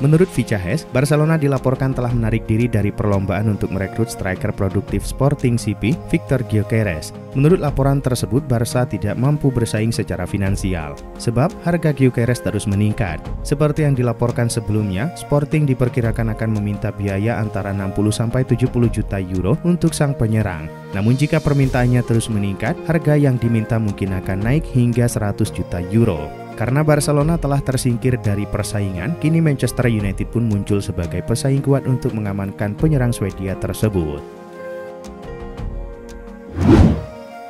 Menurut Fichajes, Barcelona dilaporkan telah menarik diri dari perlombaan untuk merekrut striker produktif Sporting CP, Victor Gyökeres. Menurut laporan tersebut, Barca tidak mampu bersaing secara finansial, sebab harga Gyökeres terus meningkat. Seperti yang dilaporkan sebelumnya, Sporting diperkirakan akan meminta biaya antara 60–70 juta euro untuk sang penyerang. Namun jika permintaannya terus meningkat, harga yang diminta mungkin akan naik hingga 100 juta euro. Karena Barcelona telah tersingkir dari persaingan, kini Manchester United pun muncul sebagai pesaing kuat untuk mengamankan penyerang Swedia tersebut.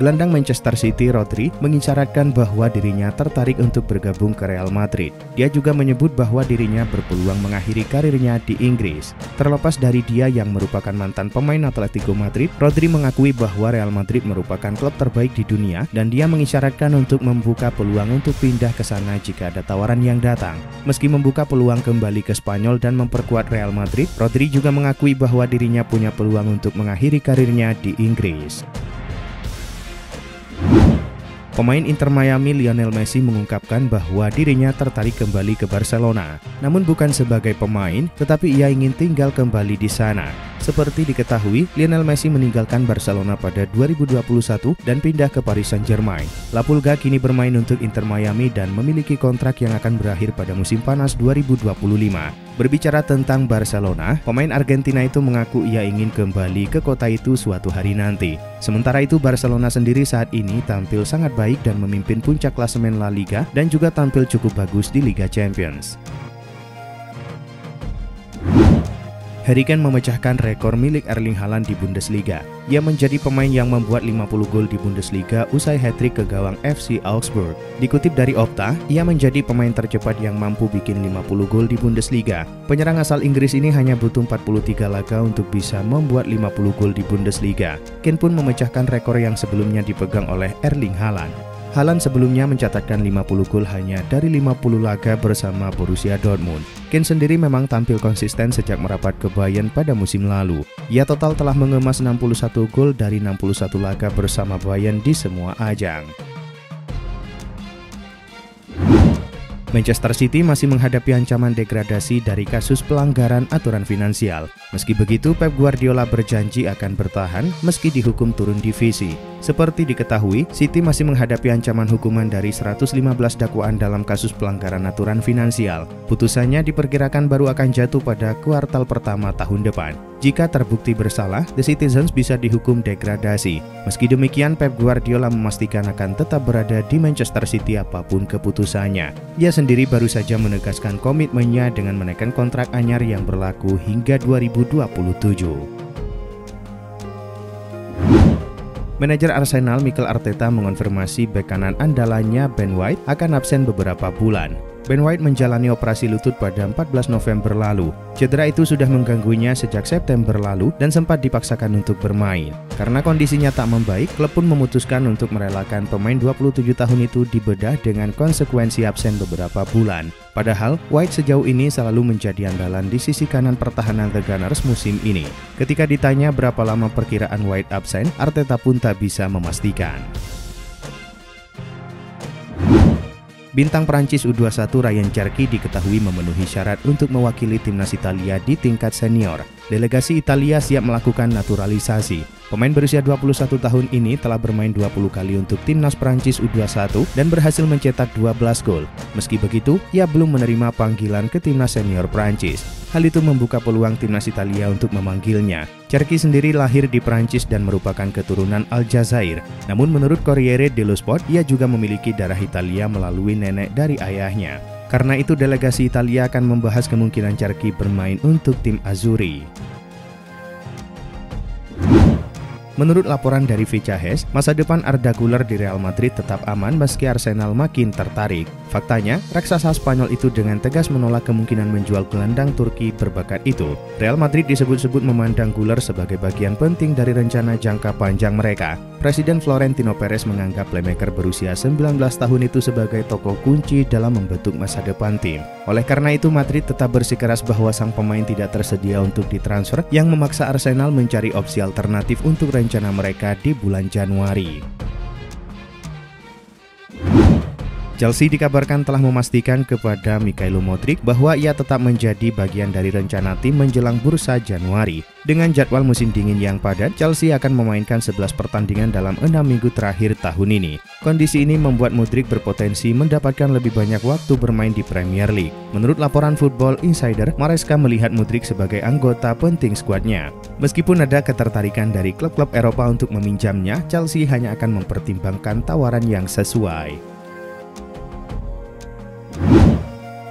Gelandang Manchester City Rodri mengisyaratkan bahwa dirinya tertarik untuk bergabung ke Real Madrid. Dia juga menyebut bahwa dirinya berpeluang mengakhiri karirnya di Inggris. Terlepas dari dia yang merupakan mantan pemain Atletico Madrid, Rodri mengakui bahwa Real Madrid merupakan klub terbaik di dunia dan dia mengisyaratkan untuk membuka peluang untuk pindah ke sana jika ada tawaran yang datang. Meski membuka peluang kembali ke Spanyol dan memperkuat Real Madrid, Rodri juga mengakui bahwa dirinya punya peluang untuk mengakhiri karirnya di Inggris. Pemain Inter Miami Lionel Messi mengungkapkan bahwa dirinya tertarik kembali ke Barcelona, namun bukan sebagai pemain, tetapi ia ingin tinggal kembali di sana. Seperti diketahui, Lionel Messi meninggalkan Barcelona pada 2021 dan pindah ke Paris Saint-Germain. La Pulga kini bermain untuk Inter Miami dan memiliki kontrak yang akan berakhir pada musim panas 2025. Berbicara tentang Barcelona, pemain Argentina itu mengaku ia ingin kembali ke kota itu suatu hari nanti. Sementara itu, Barcelona sendiri saat ini tampil sangat baik dan memimpin puncak klasemen La Liga dan juga tampil cukup bagus di Liga Champions. Harry Kane memecahkan rekor milik Erling Haaland di Bundesliga. Ia menjadi pemain yang membuat 50 gol di Bundesliga usai hat-trick ke gawang FC Augsburg. Dikutip dari Opta, ia menjadi pemain tercepat yang mampu bikin 50 gol di Bundesliga. Penyerang asal Inggris ini hanya butuh 43 laga untuk bisa membuat 50 gol di Bundesliga. Kane pun memecahkan rekor yang sebelumnya dipegang oleh Erling Haaland. Haaland sebelumnya mencatatkan 50 gol hanya dari 50 laga bersama Borussia Dortmund. Kane sendiri memang tampil konsisten sejak merapat ke Bayern pada musim lalu. Ia total telah mengemas 61 gol dari 61 laga bersama Bayern di semua ajang. Manchester City masih menghadapi ancaman degradasi dari kasus pelanggaran aturan finansial. Meski begitu, Pep Guardiola berjanji akan bertahan meski dihukum turun divisi. Seperti diketahui, City masih menghadapi ancaman hukuman dari 115 dakwaan dalam kasus pelanggaran aturan finansial. Putusannya diperkirakan baru akan jatuh pada kuartal pertama tahun depan. Jika terbukti bersalah, The Citizens bisa dihukum degradasi. Meski demikian, Pep Guardiola memastikan akan tetap berada di Manchester City apapun keputusannya. Ia sendiri baru saja menegaskan komitmennya dengan menaikkan kontrak anyar yang berlaku hingga 2027. Manajer Arsenal Mikel Arteta mengonfirmasi bek kanan andalannya Ben White akan absen beberapa bulan. Ben White menjalani operasi lutut pada 14 November lalu. Cedera itu sudah mengganggunya sejak September lalu dan sempat dipaksakan untuk bermain. Karena kondisinya tak membaik, klub pun memutuskan untuk merelakan pemain 27 tahun itu dibedah dengan konsekuensi absen beberapa bulan. Padahal, White sejauh ini selalu menjadi andalan di sisi kanan pertahanan The Gunners musim ini. Ketika ditanya berapa lama perkiraan White absen, Arteta pun tak bisa memastikan. Bintang Prancis U21 Ryan Cherki diketahui memenuhi syarat untuk mewakili timnas Italia di tingkat senior. Delegasi Italia siap melakukan naturalisasi. Pemain berusia 21 tahun ini telah bermain 20 kali untuk timnas Prancis U21 dan berhasil mencetak 12 gol. Meski begitu, ia belum menerima panggilan ke timnas senior Prancis. Hal itu membuka peluang timnas Italia untuk memanggilnya. Cherki sendiri lahir di Prancis dan merupakan keturunan Aljazair. Namun menurut Corriere dello Sport, ia juga memiliki darah Italia melalui nenek dari ayahnya. Karena itu delegasi Italia akan membahas kemungkinan Cherki bermain untuk tim Azzurri. Menurut laporan dari Fichajes, masa depan Arda Güler di Real Madrid tetap aman meski Arsenal makin tertarik. Faktanya, raksasa Spanyol itu dengan tegas menolak kemungkinan menjual gelandang Turki berbakat itu. Real Madrid disebut-sebut memandang Güler sebagai bagian penting dari rencana jangka panjang mereka. Presiden Florentino Perez menganggap playmaker berusia 19 tahun itu sebagai tokoh kunci dalam membentuk masa depan tim. Oleh karena itu, Madrid tetap bersikeras bahwa sang pemain tidak tersedia untuk ditransfer, yang memaksa Arsenal mencari opsi alternatif untuk rencana mereka di bulan Januari. Chelsea dikabarkan telah memastikan kepada Mikhailo Mudryk bahwa ia tetap menjadi bagian dari rencana tim menjelang bursa Januari. Dengan jadwal musim dingin yang padat, Chelsea akan memainkan 11 pertandingan dalam 6 minggu terakhir tahun ini. Kondisi ini membuat Mudryk berpotensi mendapatkan lebih banyak waktu bermain di Premier League. Menurut laporan Football Insider, Maresca melihat Mudryk sebagai anggota penting skuadnya. Meskipun ada ketertarikan dari klub-klub Eropa untuk meminjamnya, Chelsea hanya akan mempertimbangkan tawaran yang sesuai.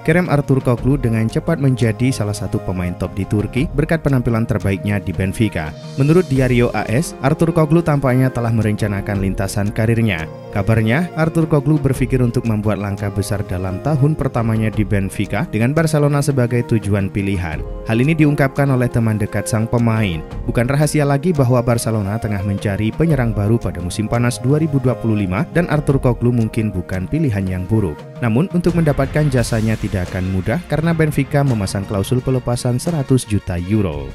Kerem Aktürkoğlu dengan cepat menjadi salah satu pemain top di Turki berkat penampilan terbaiknya di Benfica. Menurut Diario AS, Aktürkoğlu tampaknya telah merencanakan lintasan karirnya. Kabarnya, Aktürkoğlu berpikir untuk membuat langkah besar dalam tahun pertamanya di Benfica dengan Barcelona sebagai tujuan pilihan. Hal ini diungkapkan oleh teman dekat sang pemain. Bukan rahasia lagi bahwa Barcelona tengah mencari penyerang baru pada musim panas 2025 dan Aktürkoğlu mungkin bukan pilihan yang buruk. Namun, untuk mendapatkan jasanya tidak akan mudah karena Benfica memasang klausul pelepasan 100 juta euro.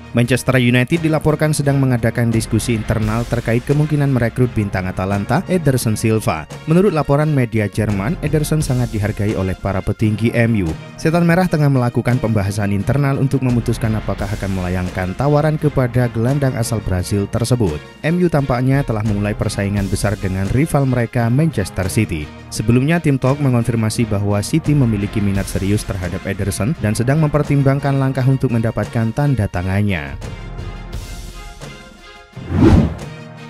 Manchester United dilaporkan sedang mengadakan diskusi internal terkait kemungkinan merekrut bintang Atalanta Ederson Silva. Menurut laporan media Jerman, Ederson sangat dihargai oleh para petinggi MU. Setan Merah tengah melakukan pembahasan internal untuk memutuskan apakah akan melayangkan tawaran kepada gelandang asal Brasil tersebut. MU tampaknya telah memulai persaingan besar dengan rival mereka Manchester City. Sebelumnya, tim Talk mengonfirmasi bahwa City memiliki minat serius terhadap Ederson dan sedang mempertimbangkan langkah untuk mendapatkan tanda tangannya.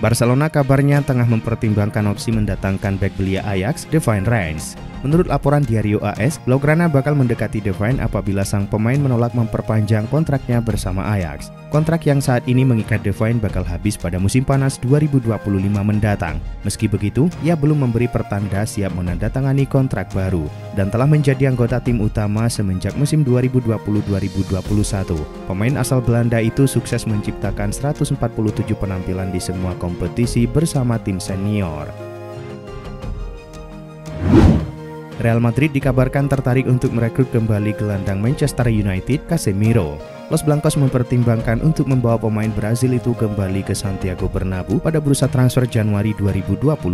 Barcelona kabarnya tengah mempertimbangkan opsi mendatangkan bek belia Ajax, Devine Reins. Menurut laporan Diario AS, Blaugrana bakal mendekati Devine apabila sang pemain menolak memperpanjang kontraknya bersama Ajax. Kontrak yang saat ini mengikat Devine bakal habis pada musim panas 2025 mendatang. Meski begitu, ia belum memberi pertanda siap menandatangani kontrak baru dan telah menjadi anggota tim utama semenjak musim 2020-2021. Pemain asal Belanda itu sukses menciptakan 147 penampilan di semua kompetisi bersama tim senior. Real Madrid dikabarkan tertarik untuk merekrut kembali gelandang Manchester United, Casemiro. Los Blancos mempertimbangkan untuk membawa pemain Brazil itu kembali ke Santiago Bernabeu pada bursa transfer Januari 2025.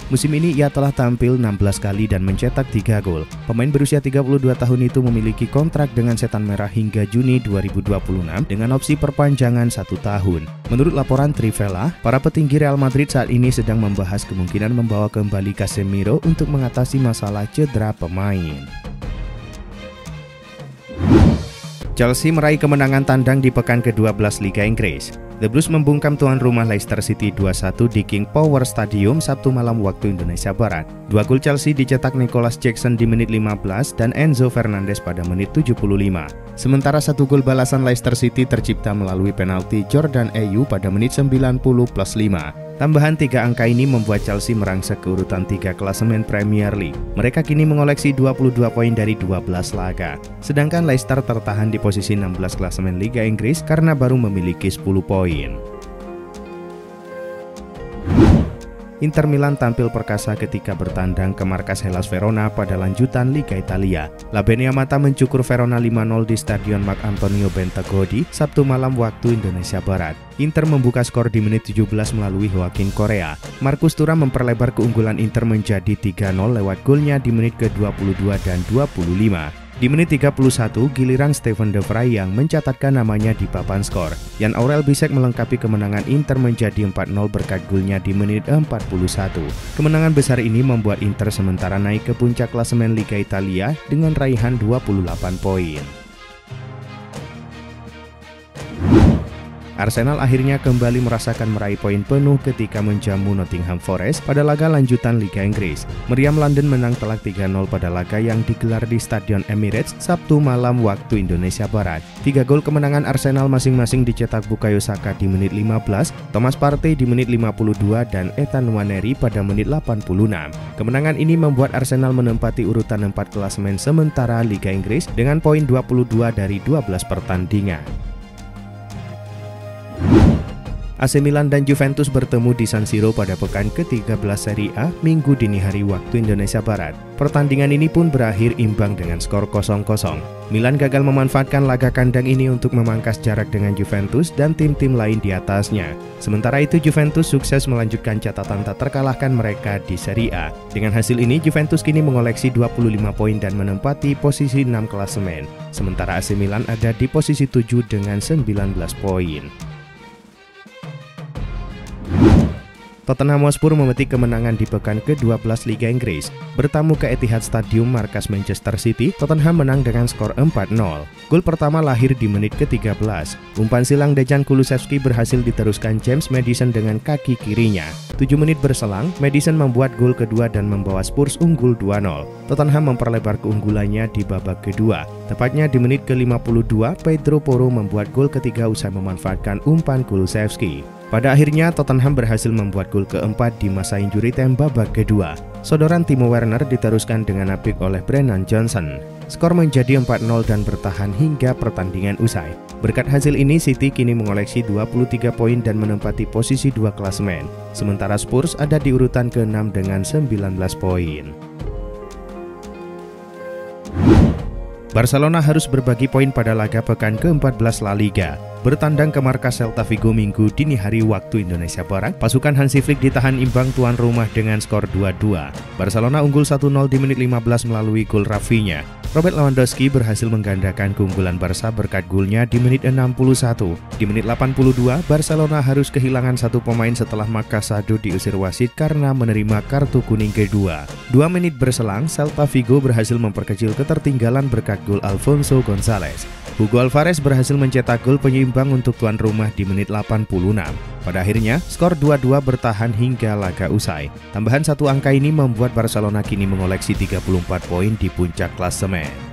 Musim ini ia telah tampil 16 kali dan mencetak 3 gol. Pemain berusia 32 tahun itu memiliki kontrak dengan Setan Merah hingga Juni 2026 dengan opsi perpanjangan 1 tahun. Menurut laporan Trivela, para petinggi Real Madrid saat ini sedang membahas kemungkinan membawa kembali Casemiro untuk mengatasi masalah cedera pemain. Chelsea meraih kemenangan tandang di pekan ke-12 Liga Inggris. The Blues membungkam tuan rumah Leicester City 2-1 di King Power Stadium Sabtu malam waktu Indonesia Barat. 2 gol Chelsea dicetak Nicholas Jackson di menit 15 dan Enzo Fernandez pada menit 75. Sementara 1 gol balasan Leicester City tercipta melalui penalti Jordan Ayew pada menit 90+5. Tambahan 3 angka ini membuat Chelsea merangsek ke urutan 3 klasemen Premier League. Mereka kini mengoleksi 22 poin dari 12 laga. Sedangkan Leicester tertahan di posisi 16 klasemen Liga Inggris karena baru memiliki 10 poin. Inter Milan tampil perkasa ketika bertandang ke markas Hellas Verona pada lanjutan Liga Italia. La Beniamata mencukur Verona 5-0 di Stadion Marc Antonio Bentegodi Sabtu malam waktu Indonesia Barat. Inter membuka skor di menit 17 melalui Joaquin Correa. Marcus Thuram memperlebar keunggulan Inter menjadi 3-0 lewat golnya di menit ke-22 dan 25. Di menit 31, giliran Steven De Vrij yang mencatatkan namanya di papan skor. Jan Aurel Bisek melengkapi kemenangan Inter menjadi 4-0 berkat golnya di menit 41. Kemenangan besar ini membuat Inter sementara naik ke puncak klasemen Liga Italia dengan raihan 28 poin. Arsenal akhirnya kembali merasakan meraih poin penuh ketika menjamu Nottingham Forest pada laga lanjutan Liga Inggris. Meriam London menang telak 3-0 pada laga yang digelar di Stadion Emirates Sabtu malam waktu Indonesia Barat. 3 gol kemenangan Arsenal masing-masing dicetak Bukayo Saka di menit 15, Thomas Partey di menit 52, dan Ethan Nwaneri pada menit 86. Kemenangan ini membuat Arsenal menempati urutan 4 klasemen sementara Liga Inggris dengan poin 22 dari 12 pertandingan. AC Milan dan Juventus bertemu di San Siro pada pekan ke-13 Serie A Minggu dini hari waktu Indonesia Barat. Pertandingan ini pun berakhir imbang dengan skor 0-0. Milan gagal memanfaatkan laga kandang ini untuk memangkas jarak dengan Juventus dan tim-tim lain di atasnya. Sementara itu Juventus sukses melanjutkan catatan tak terkalahkan mereka di Serie A. Dengan hasil ini Juventus kini mengoleksi 25 poin dan menempati posisi 6 klasemen. Sementara AC Milan ada di posisi 7 dengan 19 poin. Tottenham Hotspur memetik kemenangan di pekan ke-12 Liga Inggris. Bertamu ke Etihad Stadium markas Manchester City, Tottenham menang dengan skor 4-0. Gol pertama lahir di menit ke-13. Umpan silang Dejan Kulusevski berhasil diteruskan James Maddison dengan kaki kirinya. 7 menit berselang, Maddison membuat gol kedua dan membawa Spurs unggul 2-0. Tottenham memperlebar keunggulannya di babak kedua. Tepatnya di menit ke-52, Pedro Porro membuat gol ketiga usai memanfaatkan umpan Kulusevski. Pada akhirnya Tottenham berhasil membuat gol keempat di masa injury time babak kedua. Sodoran Timo Werner diteruskan dengan apik oleh Brennan Johnson. Skor menjadi 4-0 dan bertahan hingga pertandingan usai. Berkat hasil ini City kini mengoleksi 23 poin dan menempati posisi 2 klasemen. Sementara Spurs ada di urutan ke-6 dengan 19 poin. Barcelona harus berbagi poin pada laga pekan ke-14 La Liga. Bertandang ke markas Celta Vigo Minggu dini hari waktu Indonesia Barat, pasukan Hansi Flick ditahan imbang tuan rumah dengan skor 2-2. Barcelona unggul 1-0 di menit 15 melalui gol Rafinha. Robert Lewandowski berhasil menggandakan keunggulan Barca berkat golnya di menit 61. Di menit 82, Barcelona harus kehilangan satu pemain setelah Marc Casado diusir wasit karena menerima kartu kuning kedua. 2 menit berselang, Celta Vigo berhasil memperkecil ketertinggalan berkat gol Alfonso Gonzalez. Hugo Alvarez berhasil mencetak gol penyeimbang untuk tuan rumah di menit 86. Pada akhirnya, skor 2-2 bertahan hingga laga usai. Tambahan satu angka ini membuat Barcelona kini mengoleksi 34 poin di puncak klasemen.